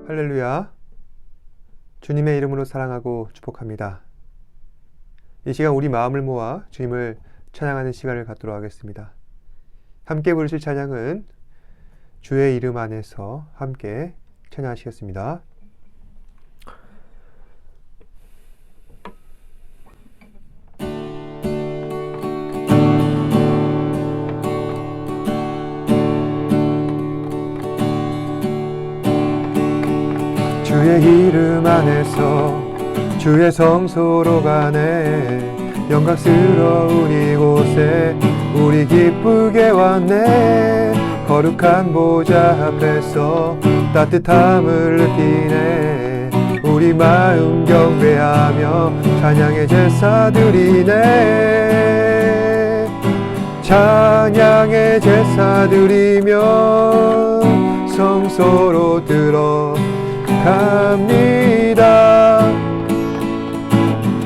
할렐루야. 주님의 이름으로 사랑하고 축복합니다. 이 시간 우리 마음을 모아 주님을 찬양하는 시간을 갖도록 하겠습니다. 함께 부르실 찬양은 주의 이름 안에서 함께 찬양하시겠습니다. 주의 이름 안에서 주의 성소로 가네. 영광스러운 이곳에 우리 기쁘게 왔네. 거룩한 보좌 앞에서 따뜻함을 느끼네. 우리 마음 경배하며 찬양의 제사 드리네. 찬양의 제사 드리며 성소로 들어갑니다.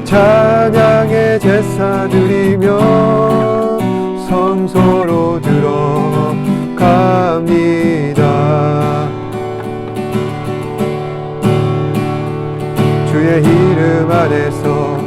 찬양의 제사 드리며 성소로 들어갑니다. 주의 이름 안에서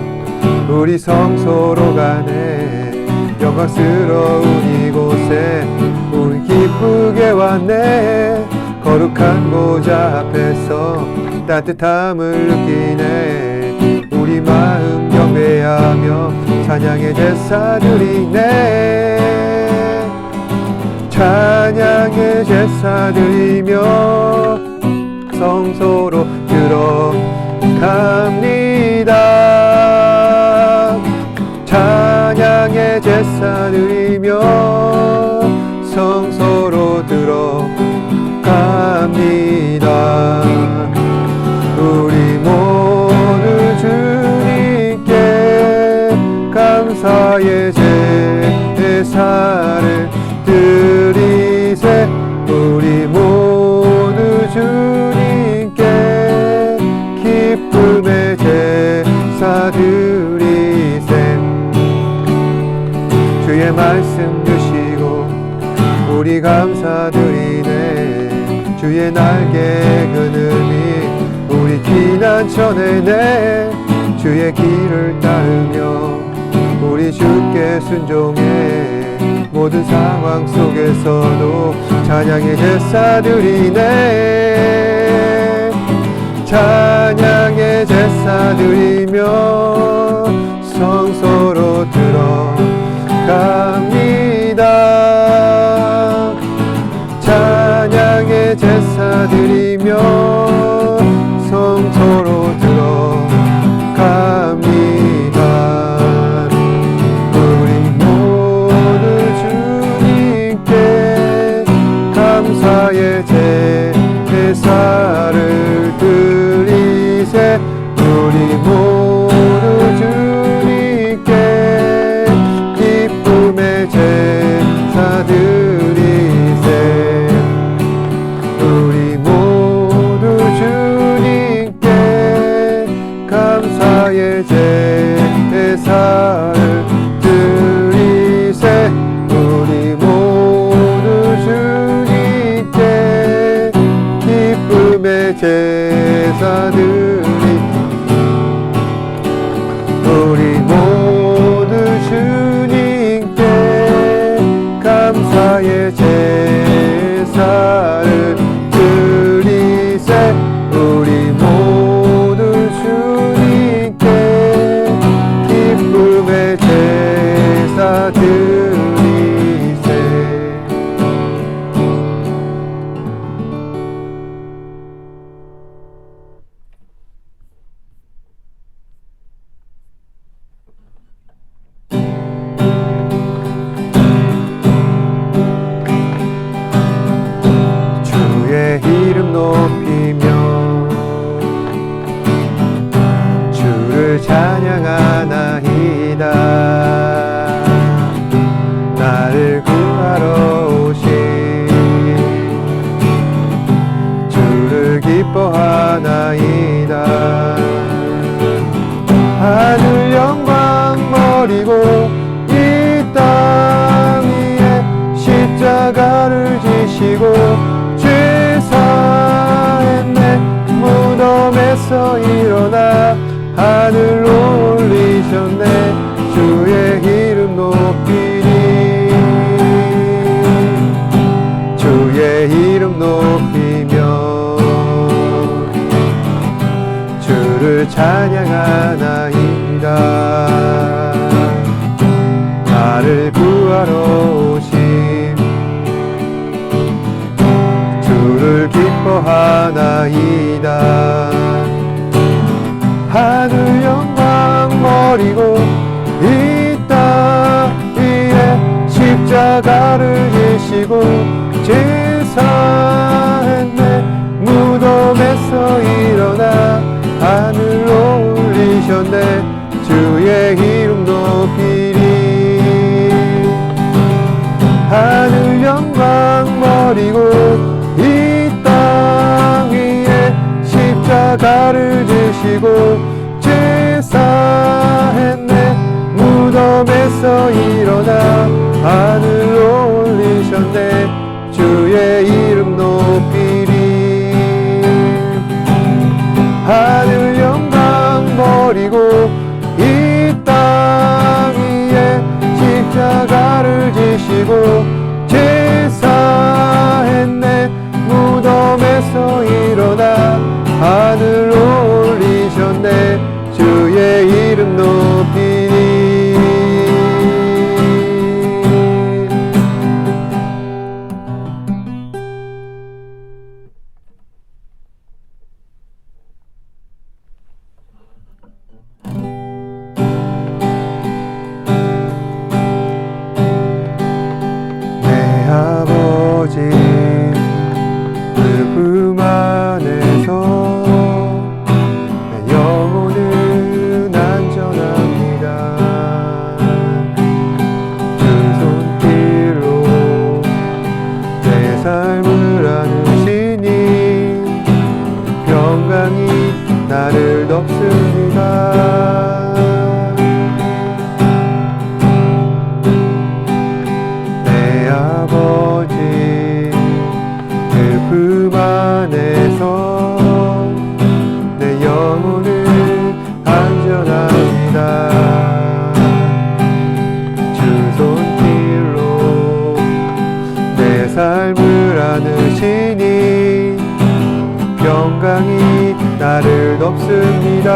우리 성소로 가네. 영광스러운 이곳에 우리 기쁘게 왔네. 거룩한 보좌 앞에서 따뜻함을 느끼네. 우리 마음 경배하며 찬양의 제사 드리네. 찬양의 제사 드리며 성소로 들어갑니다. 찬양의 제사 드리며 성소로 들어갑니다. 우리 모두 주님께 감사의 제사를 드리세. 우리 모두 주님께 기쁨의 제사 드리세. 주의 말씀 주시고 우리 감사드리네. 주의 날개 그늘이 우리 피난처네네. 주의 길을 따르며 우리 주께 순종해. 모든 상황 속에서도 찬양의 제사 드리네. 찬양의 제사 드리며 성소로 들어갑니다. 찬양의 제사 드리며 성소로 들어갑니다. 우리 모두 주님께 감사의 제사를 드리세. 우리 모두 주님께 기쁨의 제사 드리세. 우리 모두 주님께 감사의 제사를 드리세. 우리 모두 주님께 기쁨의 제사 드리세. 우리 모두 주님께 감사의 제사를 드리세. 우리 모두 주님께 기쁨의 제사 드리세. 주의 이름 높이며 주를 찬양하나이다. 나를 구하러 오신 주를 기뻐하나이다. 하늘 영광 버리고 이 땅 위에 십자가를 지시고 죄 사했네. 찬양하나이다. 나를 구하러 오신 주를 기뻐하나이다. 하늘 영광 버리고 이 땅 위에 십자가를 지시고 제사했네. 무덤에서 일어나 하늘로 올리셨네. 주의 이름 높이리. 하늘 영광 버리고 이 땅 위에 십자가를 지시고 제사했네. 무덤에서 일어나 하늘로 올리셨네. 주의 이름 높이리. 하늘 영광 버리고 이 땅 위에 십자가를 지시고 제사했네. 무덤에서 일어나 하늘로 올리셨네. 주의 이름 높이리. 그 품 안에서 내 영혼은 안전합니다. 그 손길로 내 삶을 안으시니 평강이 나를 덮습니다. 내 아버지 품 안에서 내 영혼은 안전합니다. 주 손길로 내 삶을 안으시니 평강이 나를 덮습니다.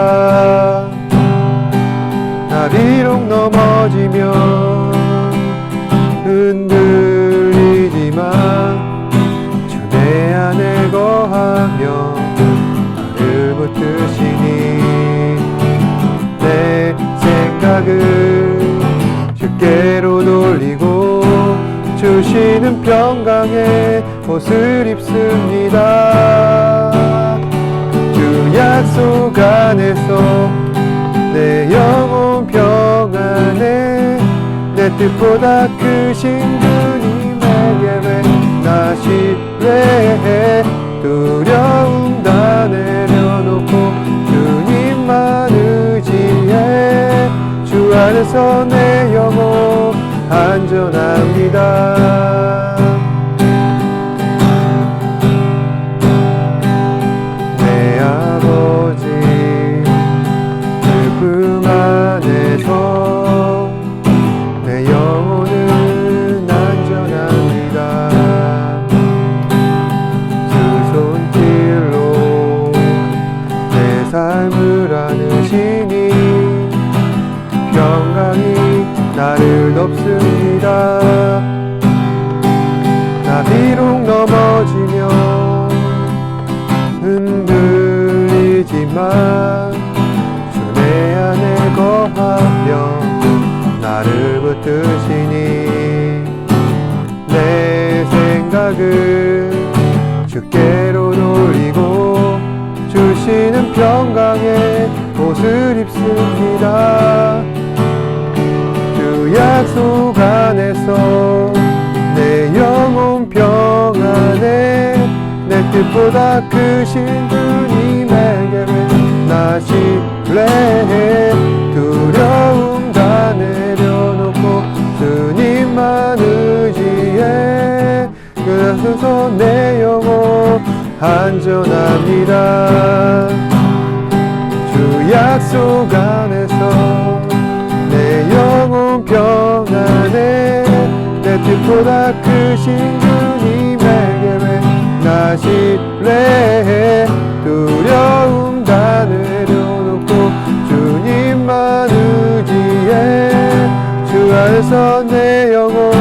나 비록 넘어지면 흔들리지만 내 안에 거하며 나를 붙드시니 내 생각을 주께로 돌리고 주시는 평강의 옷을 입습니다. 주 약속 안에서 내 영혼 평안에 내 뜻보다 크신 주님에게 나 신뢰해. 두려움 다 내려놓고 주님만 의지해. 주 안에서 내 영혼 안전합니다. 내 아버지 그 품 안에서 내 영혼은 안전합니다. 삶을 안으시니 평강이 나를 덮습니다. 나 비록 넘어지며 흔들리지만 주 내 안에 거하며 나를 붙드시니 내 생각을 주께로 돌리고 주시는 평강의 옷을 입습니다. 주 약속 안에서 내 영혼 평안에 내 뜻보다 크신 주님에게 나 신뢰해. 두려움 다 내려놓고 주님만 의지해. 그래서 내 영혼 안전합니다. 주 약속 안에서 내 영혼 평안에 내 뜻보다 크신 주님에게 나 신뢰해. 두려움 다 내려놓고 주께서 내 영혼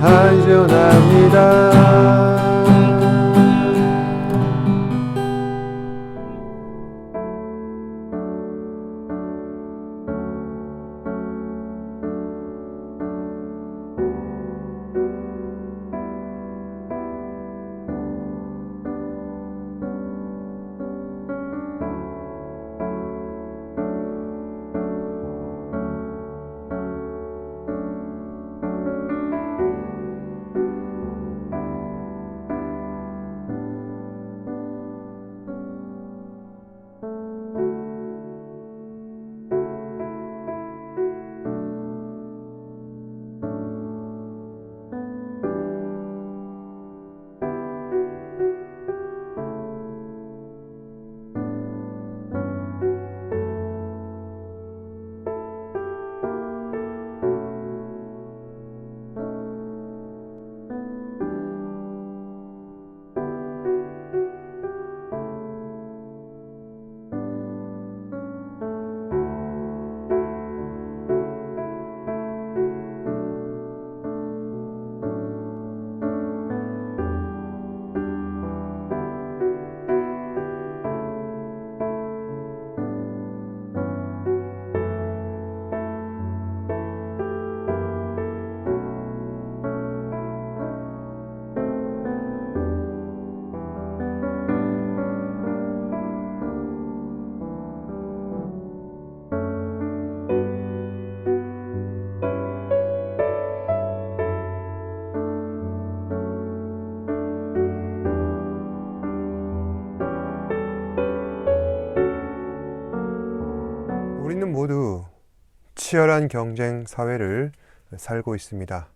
안전합니다. 우리는 모두 치열한 경쟁 사회를 살고 있습니다.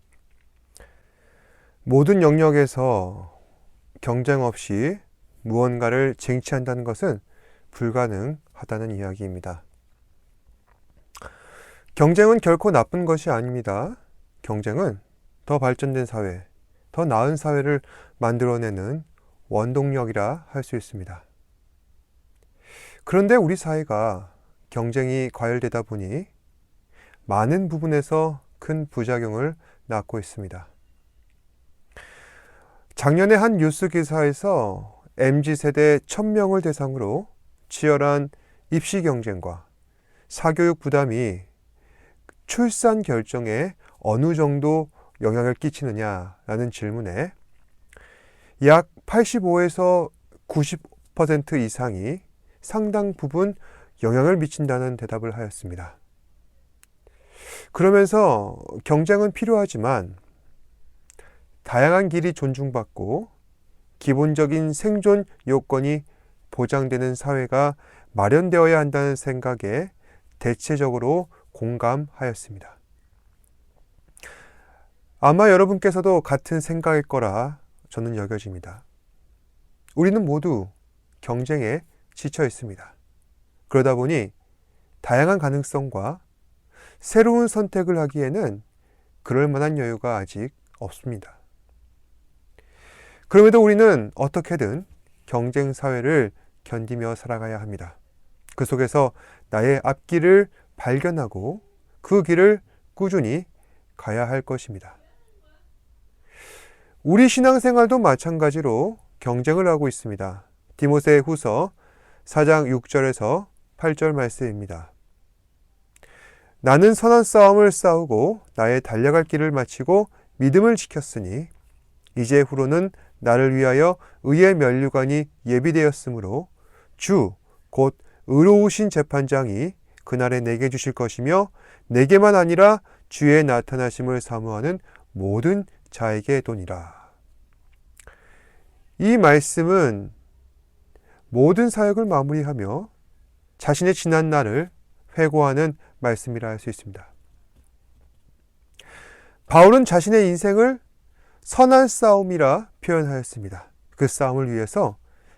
모든 영역에서 경쟁 없이 무언가를 쟁취한다는 것은 불가능하다는 이야기입니다. 경쟁은 결코 나쁜 것이 아닙니다. 경쟁은 더 발전된 사회, 더 나은 사회를 만들어내는 원동력이라 할 수 있습니다. 그런데 우리 사회가 경쟁이 과열되다 보니 많은 부분에서 큰 부작용을 낳고 있습니다. 작년에 한 뉴스 기사에서 MZ세대 1000명을 대상으로 치열한 입시 경쟁과 사교육 부담이 출산 결정에 어느 정도 영향을 끼치느냐라는 질문에 약 85에서 90% 이상이 상당 부분 영향을 미친다는 대답을 하였습니다. 그러면서 경쟁은 필요하지만 다양한 길이 존중받고 기본적인 생존 요건이 보장되는 사회가 마련되어야 한다는 생각에 대체적으로 공감하였습니다. 아마 여러분께서도 같은 생각일 거라 저는 여겨집니다. 우리는 모두 경쟁에 지쳐 있습니다. 그러다 보니 다양한 가능성과 새로운 선택을 하기에는 그럴 만한 여유가 아직 없습니다. 그럼에도 우리는 어떻게든 경쟁 사회를 견디며 살아가야 합니다. 그 속에서 나의 앞길을 발견하고 그 길을 꾸준히 가야 할 것입니다. 우리 신앙생활도 마찬가지로 경쟁을 하고 있습니다. 디모데 후서 4장 6절에서 8절 말씀입니다. 나는 선한 싸움을 싸우고 나의 달려갈 길을 마치고 믿음을 지켰으니 이제 후로는 나를 위하여 의의 면류관이 예비되었으므로 주 곧 의로우신 재판장이 그날에 내게 주실 것이며 내게만 아니라 주의 나타나심을 사모하는 모든 자에게 도니라. 이 말씀은 모든 사역을 마무리하며 자신의 지난 날을 회고하는 말씀이라 할 수 있습니다. 바울은 자신의 인생을 선한 싸움이라 표현하였습니다. 그 싸움을 위해서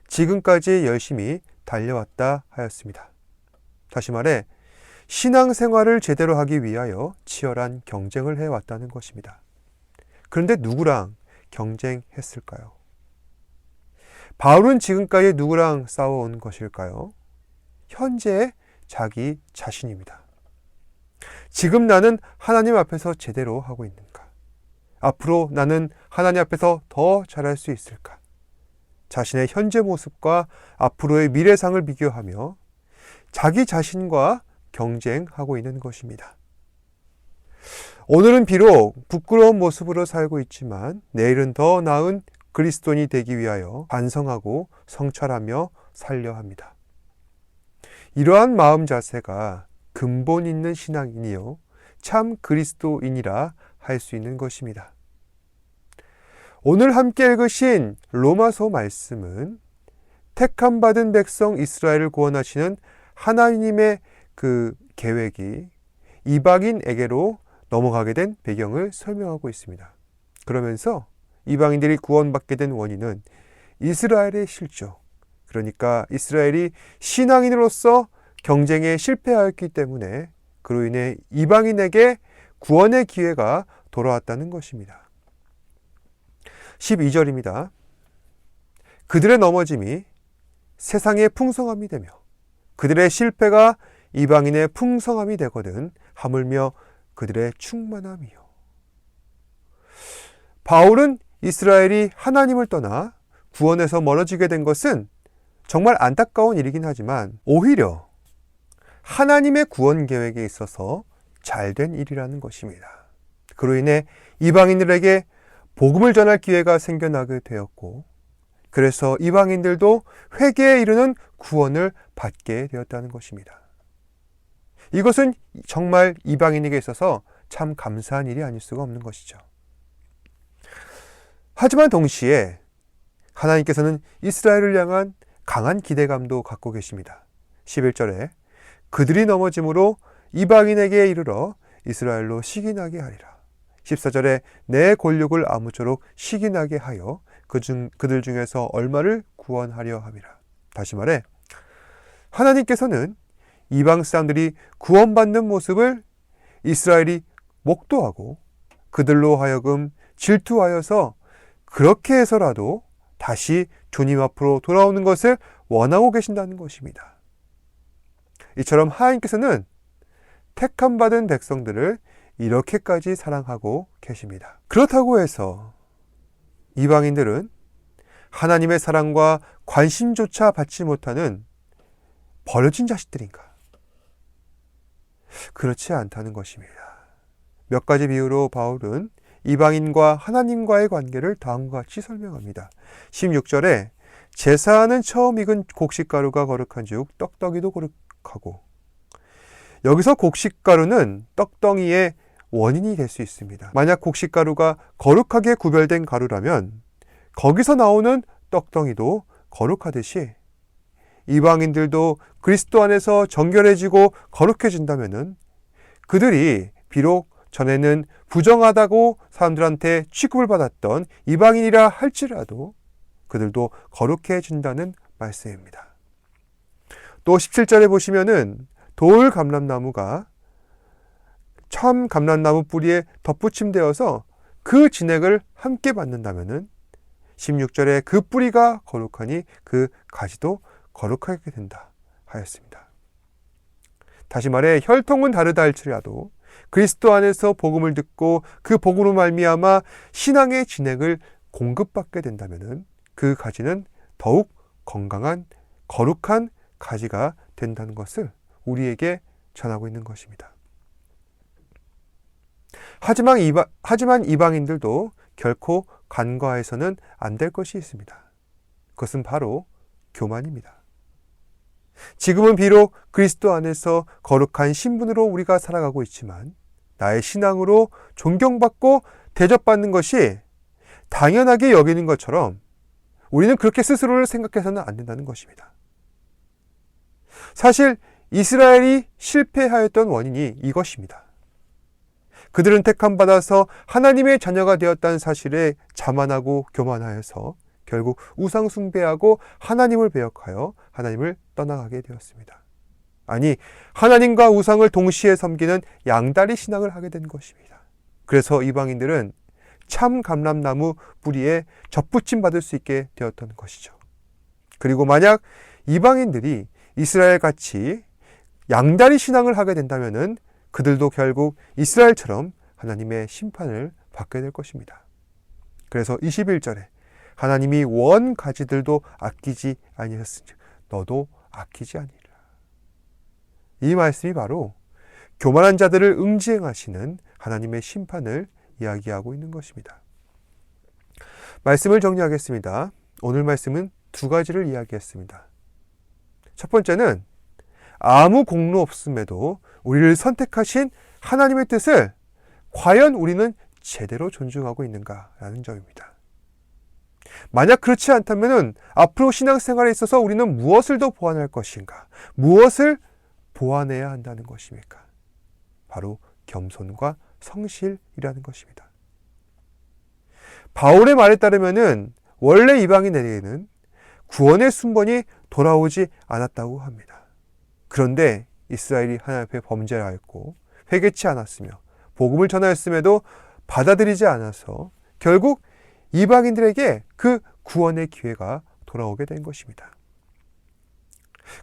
지금까지 열심히 달려왔다 하였습니다. 다시 말해 신앙생활을 제대로 하기 위하여 치열한 경쟁을 해왔다는 것입니다. 그런데 누구랑 경쟁했을까요? 바울은 지금까지 누구랑 싸워온 것일까요? 현재의 자기 자신입니다. 지금 나는 하나님 앞에서 제대로 하고 있는가? 앞으로 나는 하나님 앞에서 더 잘할 수 있을까? 자신의 현재 모습과 앞으로의 미래상을 비교하며 자기 자신과 경쟁하고 있는 것입니다. 오늘은 비록 부끄러운 모습으로 살고 있지만 내일은 더 나은 그리스도인이 되기 위하여 반성하고 성찰하며 살려 합니다. 이러한 마음 자세가 근본 있는 신앙인이요 참 그리스도인이라 할 수 있는 것입니다. 오늘 함께 읽으신 로마서 말씀은 택함 받은 백성 이스라엘을 구원하시는 하나님의 그 계획이 이방인에게로 넘어가게 된 배경을 설명하고 있습니다. 그러면서 이방인들이 구원받게 된 원인은 이스라엘의 실족, 그러니까 이스라엘이 신앙인으로서 경쟁에 실패하였기 때문에 그로 인해 이방인에게 구원의 기회가 돌아왔다는 것입니다. 12절입니다. 그들의 넘어짐이 세상의 풍성함이 되며 그들의 실패가 이방인의 풍성함이 되거든 하물며 그들의 충만함이요. 바울은 이스라엘이 하나님을 떠나 구원에서 멀어지게 된 것은 정말 안타까운 일이긴 하지만 오히려 하나님의 구원 계획에 있어서 잘된 일이라는 것입니다. 그로 인해 이방인들에게 복음을 전할 기회가 생겨나게 되었고 그래서 이방인들도 회개에 이르는 구원을 받게 되었다는 것입니다. 이것은 정말 이방인에게 있어서 참 감사한 일이 아닐 수가 없는 것이죠. 하지만 동시에 하나님께서는 이스라엘을 향한 강한 기대감도 갖고 계십니다. 11절에 그들이 넘어짐으로 이방인에게 이르러 이스라엘로 시기나게 하리라. 14절에 내 권력을 아무쪼록 시기나게 하여 그들 중에서 얼마를 구원하려 함이라. 다시 말해 하나님께서는 이방 사람들이 구원받는 모습을 이스라엘이 목도하고 그들로 하여금 질투하여서 그렇게 해서라도 다시 주님 앞으로 돌아오는 것을 원하고 계신다는 것입니다. 이처럼 하나님께서는 택함 받은 백성들을 이렇게까지 사랑하고 계십니다. 그렇다고 해서 이방인들은 하나님의 사랑과 관심조차 받지 못하는 버려진 자식들인가? 그렇지 않다는 것입니다. 몇 가지 비유로 바울은 이방인과 하나님과의 관계를 다음과 같이 설명합니다. 16절에 제사하는 처음 익은 곡식가루가 거룩한 즉 떡덩이도 거룩하고, 여기서 곡식가루는 떡덩이의 원인이 될 수 있습니다. 만약 곡식가루가 거룩하게 구별된 가루라면 거기서 나오는 떡덩이도 거룩하듯이 이방인들도 그리스도 안에서 정결해지고 거룩해진다면 그들이 비록 전에는 부정하다고 사람들한테 취급을 받았던 이방인이라 할지라도 그들도 거룩해진다는 말씀입니다. 또 17절에 보시면은 돌 감람나무가 참 감람나무 뿌리에 덧붙임되어서 그 진액을 함께 받는다면은 16절에 그 뿌리가 거룩하니 그 가지도 거룩하게 된다 하였습니다. 다시 말해 혈통은 다르다 할지라도 그리스도 안에서 복음을 듣고 그 복음으로 말미암아 신앙의 진액을 공급받게 된다면은 그 가지는 더욱 건강한 거룩한 가지가 된다는 것을 우리에게 전하고 있는 것입니다. 하지만 이방인들도 결코 간과해서는 안 될 것이 있습니다. 그것은 바로 교만입니다. 지금은 비록 그리스도 안에서 거룩한 신분으로 우리가 살아가고 있지만 나의 신앙으로 존경받고 대접받는 것이 당연하게 여기는 것처럼 우리는 그렇게 스스로를 생각해서는 안 된다는 것입니다. 사실 이스라엘이 실패하였던 원인이 이것입니다. 그들은 택함 받아서 하나님의 자녀가 되었다는 사실에 자만하고 교만하여서 결국 우상 숭배하고 하나님을 배역하여 하나님을 떠나가게 되었습니다. 아니, 하나님과 우상을 동시에 섬기는 양다리 신앙을 하게 된 것입니다. 그래서 이방인들은 참 감람나무 뿌리에 접붙임 받을 수 있게 되었던 것이죠. 그리고 만약 이방인들이 이스라엘 같이 양다리 신앙을 하게 된다면은 그들도 결국 이스라엘처럼 하나님의 심판을 받게 될 것입니다. 그래서 21절에 하나님이 원 가지들도 아끼지 아니하였으니 너도 아끼지 아니라. 이 말씀이 바로 교만한 자들을 응징하시는 하나님의 심판을 이야기하고 있는 것입니다. 말씀을 정리하겠습니다. 오늘 말씀은 두 가지를 이야기했습니다. 첫 번째는 아무 공로 없음에도 우리를 선택하신 하나님의 뜻을 과연 우리는 제대로 존중하고 있는가라는 점입니다. 만약 그렇지 않다면 앞으로 신앙생활에 있어서 우리는 무엇을 더 보완할 것인가? 무엇을 보완해야 한다는 것입니까? 바로 겸손과 성실이라는 것입니다. 바울의 말에 따르면 원래 이방인에게는 구원의 순번이 돌아오지 않았다고 합니다. 그런데 이스라엘이 하나님 앞에 범죄를 하였고 회개치 않았으며 복음을 전하였음에도 받아들이지 않아서 결국 이방인들에게 그 구원의 기회가 돌아오게 된 것입니다.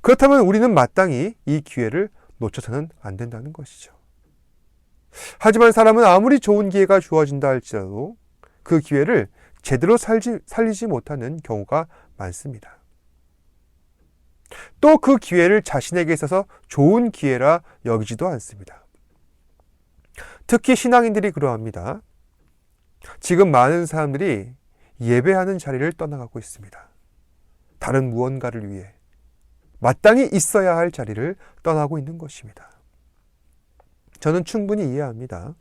그렇다면 우리는 마땅히 이 기회를 놓쳐서는 안 된다는 것이죠. 하지만 사람은 아무리 좋은 기회가 주어진다 할지라도 그 기회를 제대로 살리지 못하는 경우가 많습니다. 또 그 기회를 자신에게 있어서 좋은 기회라 여기지도 않습니다. 특히 신앙인들이 그러합니다. 지금 많은 사람들이 예배하는 자리를 떠나가고 있습니다. 다른 무언가를 위해 마땅히 있어야 할 자리를 떠나고 있는 것입니다. 저는 충분히 이해합니다.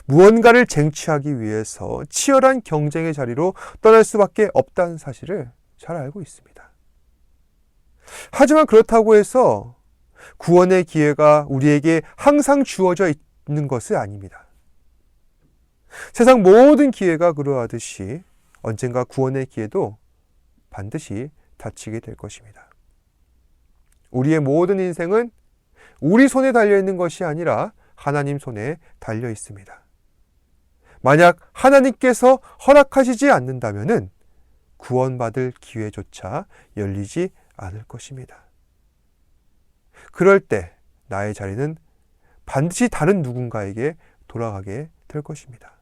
무언가를 쟁취하기 위해서 치열한 경쟁의 자리로 떠날 수밖에 없다는 사실을 잘 알고 있습니다. 하지만 그렇다고 해서 구원의 기회가 우리에게 항상 주어져 있는 것은 아닙니다. 세상 모든 기회가 그러하듯이 언젠가 구원의 기회도 반드시 닥치게 될 것입니다. 우리의 모든 인생은 우리 손에 달려있는 것이 아니라 하나님 손에 달려 있습니다. 만약 하나님께서 허락하시지 않는다면 구원받을 기회조차 열리지 않을 것입니다. 그럴 때 나의 자리는 반드시 다른 누군가에게 돌아가게 될 것입니다.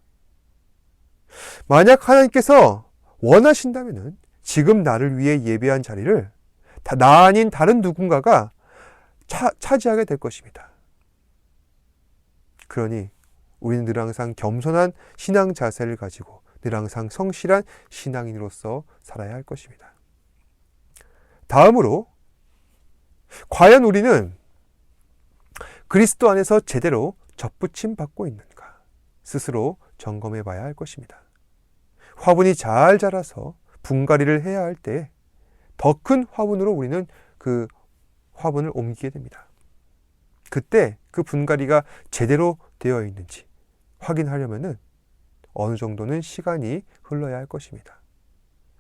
만약 하나님께서 원하신다면 지금 나를 위해 예배한 자리를 나 아닌 다른 누군가가 차지하게 될 것입니다. 그러니 우리는 늘 항상 겸손한 신앙 자세를 가지고 늘 항상 성실한 신앙인으로서 살아야 할 것입니다. 다음으로 과연 우리는 그리스도 안에서 제대로 접붙임 받고 있는가 스스로 점검해 봐야 할 것입니다. 화분이 잘 자라서 분갈이를 해야 할 때 더 큰 화분으로 우리는 그 화분을 옮기게 됩니다. 그때 그 분갈이가 제대로 되어 있는지 확인하려면 어느 정도는 시간이 흘러야 할 것입니다.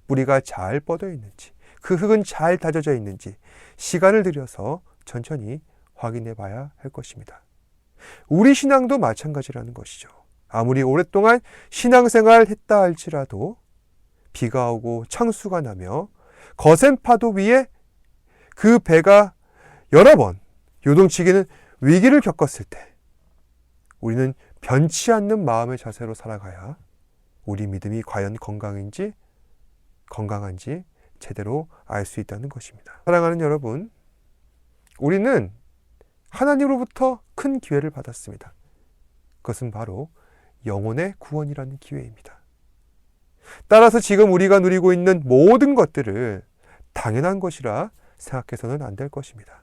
뿌리가 잘 뻗어 있는지 그 흙은 잘 다져져 있는지 시간을 들여서 천천히 확인해 봐야 할 것입니다. 우리 신앙도 마찬가지라는 것이죠. 아무리 오랫동안 신앙생활을 했다 할지라도 비가 오고 창수가 나며 거센 파도 위에 그 배가 여러 번 요동치기는 위기를 겪었을 때 우리는 변치 않는 마음의 자세로 살아가야 우리 믿음이 과연 건강한지 제대로 알 수 있다는 것입니다. 사랑하는 여러분, 우리는 하나님으로부터 큰 기회를 받았습니다. 그것은 바로 영혼의 구원이라는 기회입니다. 따라서 지금 우리가 누리고 있는 모든 것들을 당연한 것이라 생각해서는 안 될 것입니다.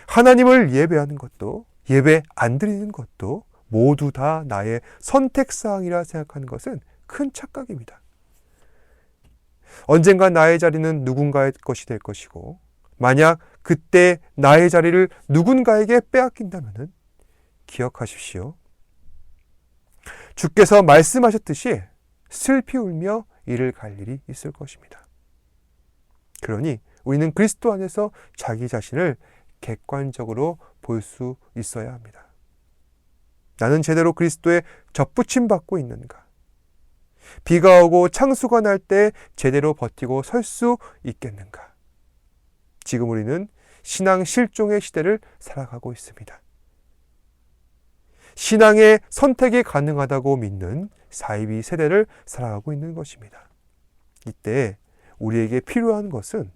하나님을 예배하는 것도 예배 안 드리는 것도 모두 다 나의 선택사항이라 생각하는 것은 큰 착각입니다. 언젠가 나의 자리는 누군가의 것이 될 것이고 만약 그때 나의 자리를 누군가에게 빼앗긴다면 기억하십시오. 주께서 말씀하셨듯이 슬피 울며 이를 갈 일이 있을 것입니다. 그러니 우리는 그리스도 안에서 자기 자신을 객관적으로 볼 수 있어야 합니다. 나는 제대로 그리스도의 접붙임 받고 있는가? 비가 오고 창수가 날 때 제대로 버티고 설 수 있겠는가? 지금 우리는 신앙 실종의 시대를 살아가고 있습니다. 신앙의 선택이 가능하다고 믿는 사이비 세대를 살아가고 있는 것입니다. 이때 우리에게 필요한 것은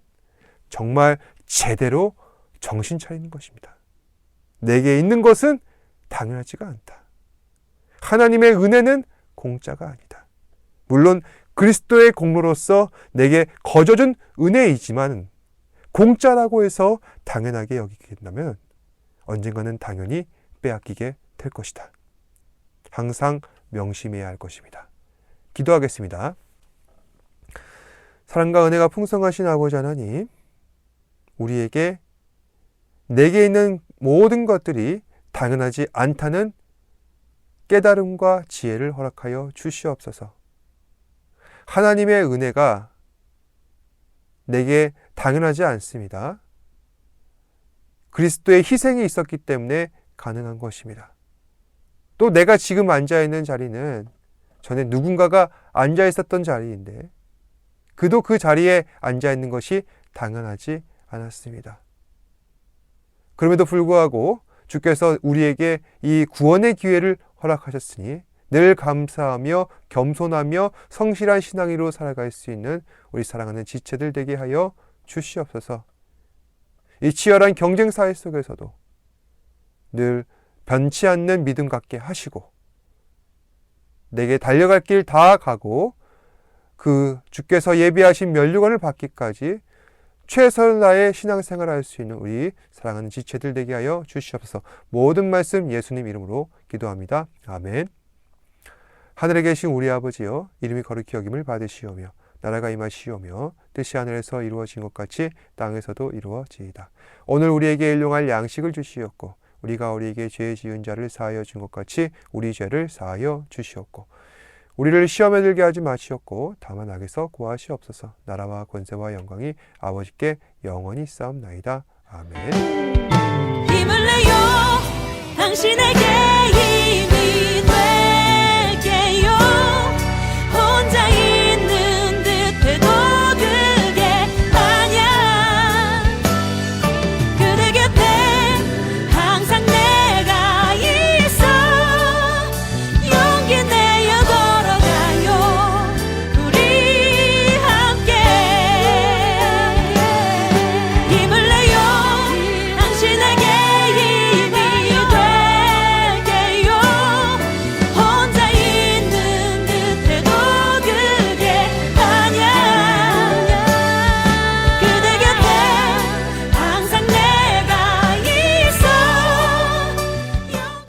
정말 제대로 정신 차리는 것입니다. 내게 있는 것은 당연하지가 않다. 하나님의 은혜는 공짜가 아니다. 물론 그리스도의 공로로서 내게 거저준 은혜이지만 공짜라고 해서 당연하게 여기게 된다면 언젠가는 당연히 빼앗기게 될 것이다. 항상 명심해야 할 것입니다. 기도하겠습니다. 사랑과 은혜가 풍성하신 아버지 하나님, 우리에게 내게 있는 모든 것들이 당연하지 않다는 깨달음과 지혜를 허락하여 주시옵소서. 하나님의 은혜가 내게 당연하지 않습니다. 그리스도의 희생이 있었기 때문에 가능한 것입니다. 또 내가 지금 앉아있는 자리는 전에 누군가가 앉아있었던 자리인데 그도 그 자리에 앉아있는 것이 당연하지 않았습니다. 그럼에도 불구하고 주께서 우리에게 이 구원의 기회를 허락하셨으니 늘 감사하며 겸손하며 성실한 신앙으로 살아갈 수 있는 우리 사랑하는 지체들 되게 하여 주시옵소서. 이 치열한 경쟁 사회 속에서도 늘 변치 않는 믿음 갖게 하시고 내게 달려갈 길 다 가고 그 주께서 예비하신 면류관을 받기까지 최선을 다해 신앙생활을 할 수 있는 우리 사랑하는 지체들 되게 하여 주시옵소서. 모든 말씀 예수님 이름으로 기도합니다. 아멘. 하늘에 계신 우리 아버지여, 이름이 거룩히 여김을 받으시오며 나라가 임하시오며 뜻이 하늘에서 이루어진 것 같이 땅에서도 이루어지이다. 오늘 우리에게 일용할 양식을 주시옵고 우리가 우리에게 죄 지은 자를 사하여 준 것 같이 우리 죄를 사하여 주시옵고 우리를 시험에 들게 하지 마시옵고 다만 악에서 구하시옵소서. 나라와 권세와 영광이 아버지께 영원히 있사옵나이다. 아멘.